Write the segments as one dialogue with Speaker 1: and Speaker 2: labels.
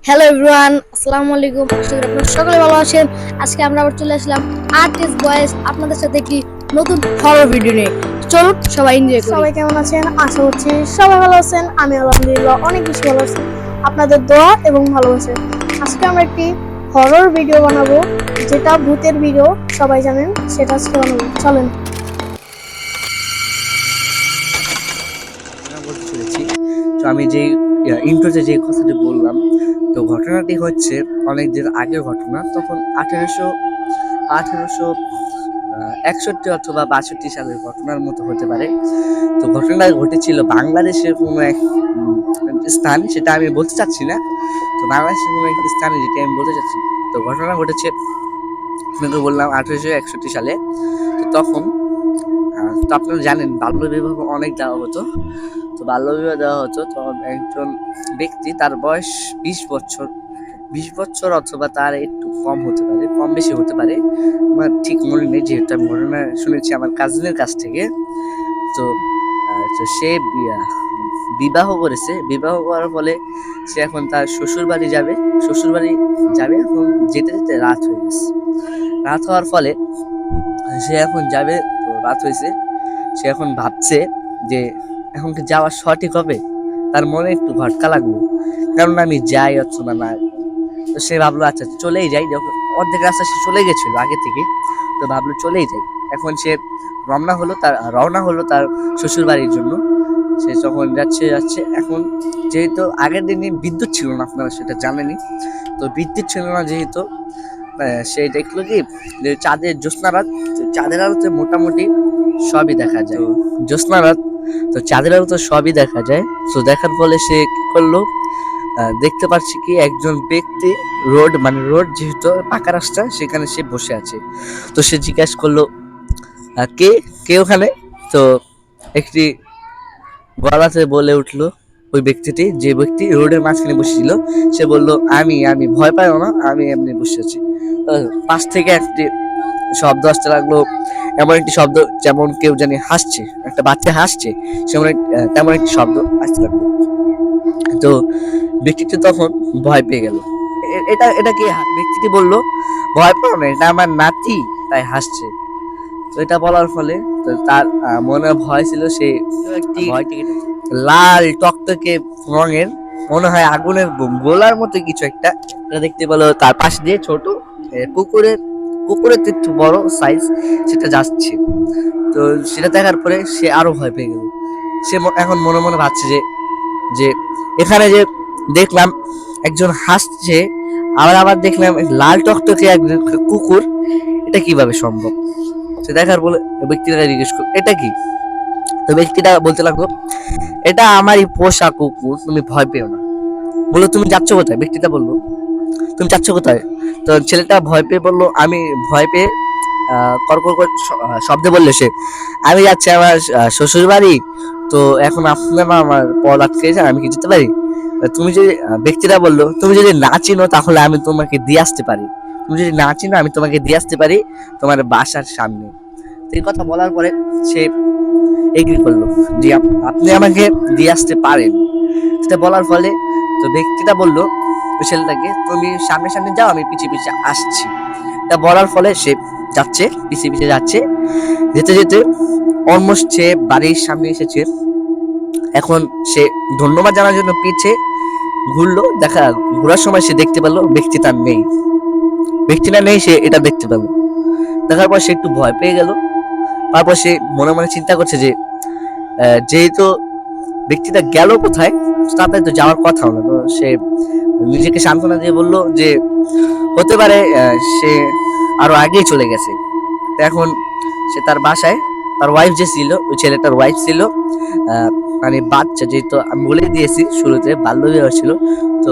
Speaker 1: Hello everyone, আসসালামু আলাইকুম। আশা করি আপনারা সকলে ভালো আছেন। আজকে আমরা আবার চলে আসলাম আর্টিস্ট ভয়েস আপনাদের সাথে একটি নতুন হরর ভিডিও নিয়ে। চলুন সবাই এনজয় করি।
Speaker 2: সবাই কেমন আছেন? আশা করছি সবাই ভালো আছেন। আমি আলহামদুলিল্লাহ অনেক বেশি ভালো আছি, আপনাদের দোয়া এবং ভালোবাসা। আজকে আমরা একটি হরর ভিডিও বানাবো, যেটা ভূতের ভিডিও, সবাই জানেন। সেটা আজকে বানাবো, চলেন।
Speaker 3: বলতে চলেছি। তো আমি যে ইন্ট্রোতে যে কথাটি বললাম, তো ঘটনাটি হচ্ছে অনেক দিন আগের ঘটনা। তখন আঠেরোশো 61 অথবা 62 সালের ঘটনার মতো হতে পারে। তো ঘটনাটা ঘটেছিল বাংলাদেশের কোনো এক স্থান, সেটা আমি বলতে চাচ্ছি না। তো বাংলাদেশের কোনো একটি স্থানে যেটি আমি বলতে চাচ্ছি। তো ঘটনা ঘটেছে, আপনাকে বললাম 1861 সালে। তো তখন তো আপনারা জানেন বাল্য বিবাহ অনেক দেওয়া হতো। তো বাল্যবিবাহ দেওয়া হতো তখন একজন ব্যক্তি, তার বয়স 20 বছর অথবা তার একটু কম হতে পারে, কম বেশি হতে পারে, আমার ঠিক মনে নেই, যেহেতু আমি ঘটনা শুনেছি আমার কাজিনের কাছ থেকে। তো তো সে বিবাহ করেছে। বিবাহ করার ফলে সে এখন তার শ্বশুর বাড়ি যাবে। এখন যেতে যেতে রাত হয়ে গেছে। রাত হওয়ার ফলে সে এখন যাবে। তো রাত হয়েছে, সে এখন ভাবছে যে এখন কি যাওয়া সঠিক হবে। তার মনে একটু ভটকা লাগলো, কারণ আমি যাই অথবা না। তো সে ভাবলো আচ্ছা চলেই যাই, যখন অর্ধেক রাস্তা সে চলে গেছিল আগে থেকে। তো ভাবলো চলেই যাই। এখন সে রওনা হলো তার শ্বশুর বাড়ির জন্য। সে যখন যাচ্ছে এখন, যেহেতু আগের দিনে বিদ্যুৎ ছিল না, আপনারা সেটা জানেনই। তো বিদ্যুৎ ছিল না যেহেতু, সে দেখলো কি যে চাঁদের আলোতে মোটামুটি সবই দেখা যায়। জ্যোৎস্না রাত, তো চাঁদের আলোতে সবই দেখা যায়। তো দেখার ফলে সে কি করলো, দেখতে পাচ্ছি কি একজন ব্যক্তি রোড যেহেতু পাকা রাস্তা, সেখানে সে বসে আছে। তো সে জিজ্ঞাসা করলো কে কে ওখানে। তো একটি গলাতে বলে উঠলো ওই ব্যক্তিটি, যে ব্যক্তি রোডের মাঝখানে বসেছিল, সে বলল আমি ভয় পাইও না, আমি এমনি বসে আছি। পাশ থেকে একটি শব্দ আসতে লাগলো, এমন একটি শব্দ যেমন কেউ জানি হাসছে, একটা বাচ্চা হাসছে, তেমন একটি শব্দ আসতে লাগলো। তো ব্যক্তিটি তখন ভয় পেয়ে গেল। এটা এটা কি? ব্যক্তিটি বলল ভয় পাও না, এটা আমার নাতি, তাই হাসছে। তো এটা বলার ফলে তো তার মনে ভয় ছিল, সে একটি লাল টকটকে রঙের, মনে হয় আগুনের গোলার মতো কিছু একটা, এটা দেখতে পেলো। তার পাশে দিয়ে ছোট পুকুরের তো একটু বড় সাইজ সেটা যাচ্ছে। তো সেটা দেখার পরে সে আরো ভয় পেয়ে গেল। সে এখন মনে মনে ভাবছে যে যে এখানে যে দেখলাম একজন হাসছে, আবার দেখলাম লাল টকটকে একজন কুকুর, এটা কিভাবে সম্ভব। সে দেখার বলে ব্যক্তিটা জিজ্ঞেস করল এটা কি। তো ব্যক্তিটা বলতে লাগলো এটা আমারই পোষা কুকুর, তুমি ভয় পেও না। বললো তুমি যাচ্ছ কোথায়? ব্যক্তিটা বললো তুমি যাচ্ছ কোথায়? তো ছেলেটা ভয় পেয়ে বললো আমি ভয় পেয়ে কর্কর শব্দে বললো সে, আমি যাচ্ছি আমার শ্বশুর বাড়ি। তো এখন আপনার আমার পথ আটকে যায়, আমি কি যেতে পারি? তুমি যদি ব্যক্তিটা বললো তুমি যদি না চিনো তাহলে আমি তোমাকে দিয়ে আসতে পারি। তুমি যদি না চিনো আমি তোমাকে দিয়ে আসতে পারি তোমার বাসার সামনে। এই কথা বলার পরে সে এগ্রি করলো যে আপনি আমাকে দিয়ে আসতে পারেন। সেটা বলার ফলে তো ব্যক্তিটা বললো ওই ছেলেটাকে তুমি সামনে সামনে যাও, আমি পিছিয়ে পিছিয়ে আসছি। এটা বলার ফলে সে যাচ্ছে, পিছিয়ে পিছিয়ে যাচ্ছে। যেতে যেতে অলমোস্ট সে বাড়ির সামনে এসেছে। এখন সে ধন্যবাদ জানার জন্য পিছে ঘুরলো, ঘোরার সময় সে দেখতে পেলো ব্যক্তিটা নেই, সে এটা দেখতে পেলো। দেখার পর সে একটু ভয় পেয়ে গেল। তারপর সে মনে মনে চিন্তা করছে যে যেহেতু ব্যক্তিটা গেল কোথায়, তাড়াতাড়ি তো যাওয়ার কথা হলো। তো সে নিজেকে সান্ত্বনা দিয়ে বললো যে হতে পারে সে আরো আগেই চলে গেছে। এখন সে তার বাসায়, তার ওয়াইফ যে ছিল, ওই ছেলেটার ওয়াইফ ছিল, মানে বাচ্চা, যেহেতু আমি বলেই দিয়েছি শুরুতে বাল্যবিবাহ ছিল। তো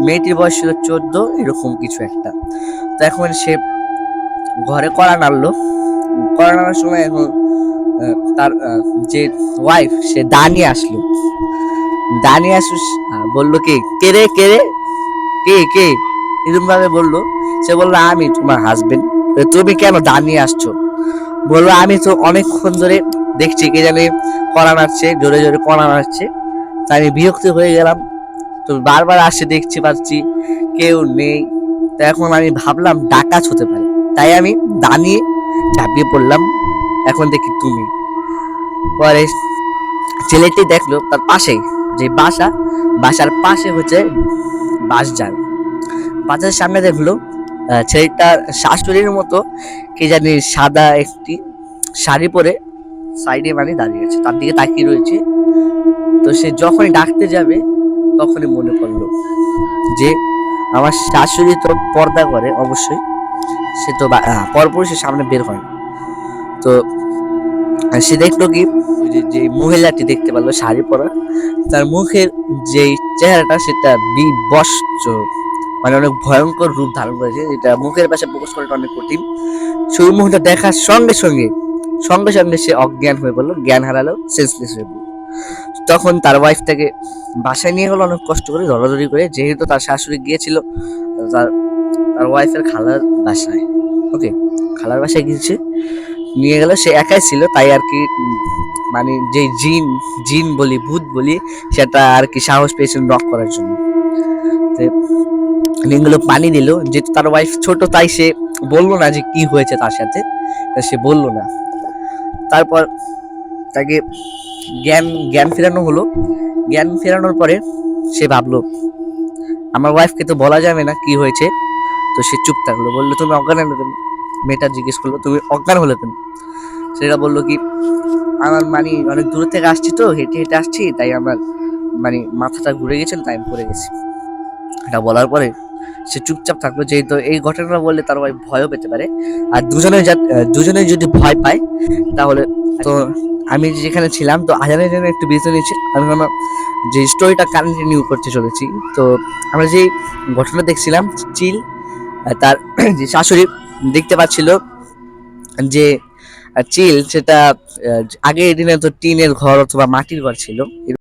Speaker 3: মেয়েটির বয়স ছিল 14, এরকম কিছু একটা। তো এখন সে ঘরে কড়া নাড়লো। কড়া নাড়ার সময় এখন তার যে ওয়াইফ, সে দানি আসুস বললো কি কে রে কে রে কে এরকম ভাবে বললো। সে বললো আমি তোমার হাজবেন্ড, তুমি কেন দাঁড়িয়ে আসছো? বললো আমি তো অনেকক্ষণ ধরে দেখছি কে জানে কড়া নাড়ছে, জোরে জোরে কড়া নাড়ছে, তাই আমি বিরক্ত হয়ে গেলাম। তো বারবার আসে দেখছি পাচ্ছি কেউ নেই। তো এখন আমি ভাবলাম ডাকাত হতে পারে, তাই আমি দাঁড়িয়ে ঝাঁপিয়ে পড়লাম। এখন দেখি তুমি। পরে ছেলেটি দেখলো তার পাশেই যে বাসার পাশে হচ্ছে বাঁশঝাড়। বাজারের সামনে দেখলো ছেলেটার শাশুড়ির মতো কে জানি সাদা একটি শাড়ি পরে সাইডে মানে দাঁড়িয়ে আছে, তার দিকে তাকিয়ে রয়েছে। তো সে যখনই ডাকতে যাবে তখনই মনে পড়লো যে আমার শাশুড়ি তো পর্দা করে অবশ্যই, সে তো পরপুরুষের সামনে বের হয়। তো সে দেখলো কি যে মহিলাটি দেখতে পারলো শাড়ি পরা, তার মুখের যে চেহারাটা সেটা বিবস্ত্র, মানে অনেক ভয়ঙ্কর রূপ ধারণ করেছে, যেটা মুখের পাশে প্রকাশ করাটা অনেক কঠিন। সেই মুহূর্তে দেখার সঙ্গে সঙ্গে সে অজ্ঞান হয়ে পড়লো, জ্ঞান হারালো, সেন্সলেস হয়ে পড়লো। তখন তার ওয়াইফটাকে বাসায় নিয়ে গেলো অনেক কষ্ট করে, ধরাধরি করে, যেহেতু তার শাশুড়ি গিয়েছিল তার তার ওয়াইফের খালার বাসায়। ওকে, খালার বাসায় গিয়েছে, নিয়ে গেল। সে একাই ছিল, তাই আর কি মানে যে জিন বলি, ভূত বলি, সেটা আর কি সাহস পেয়েছিল নক করার জন্য। নিয়ে পানি দিল, যেহেতু তার ওয়াইফ ছোট তাই সে বললো না যে কি হয়েছে তার সাথে, সে বললো না। তারপর তাকে জ্ঞান ফেরানো হলো। জ্ঞান ফেরানোর পরে সে ভাবলো আমার ওয়াইফকে তো বলা যাবে না কি হয়েছে, তো সে চুপ থাকলো। বললো তুমি অজ্ঞান হলে কেন? মেয়েটা জিজ্ঞেস করলো তুমি অজ্ঞান হলে কেন? সেটা বললো কি আমার মানে অনেক দূর থেকে আসছি, তো হেঁটে হেঁটে আসছি, তাই আমার মানে মাথাটা ঘুরে গেছিল, তাই আমি পড়ে গেছি। এটা বলার পরে সে চুপচাপ থাকলো, যেহেতু এই ঘটনাটা বললে তার ওয়াইফ ভয়ও পেতে পারে, আর দুজনে যদি ভয় পায় তাহলে। তো আমি যেখানে ছিলাম, তো আজানের জন্য একটু বিরতি নিয়েছি, আমি আমার যে স্টোরিটা কন্টিনিউ করতে চলেছি। তো আমরা যে ঘটনা দেখছিলাম, চিল তার যে শাশুড়ি দেখতে পাচ্ছিল যে চিল সেটা আগের দিনে তো টিনের ঘর অথবা মাটির ঘর ছিল।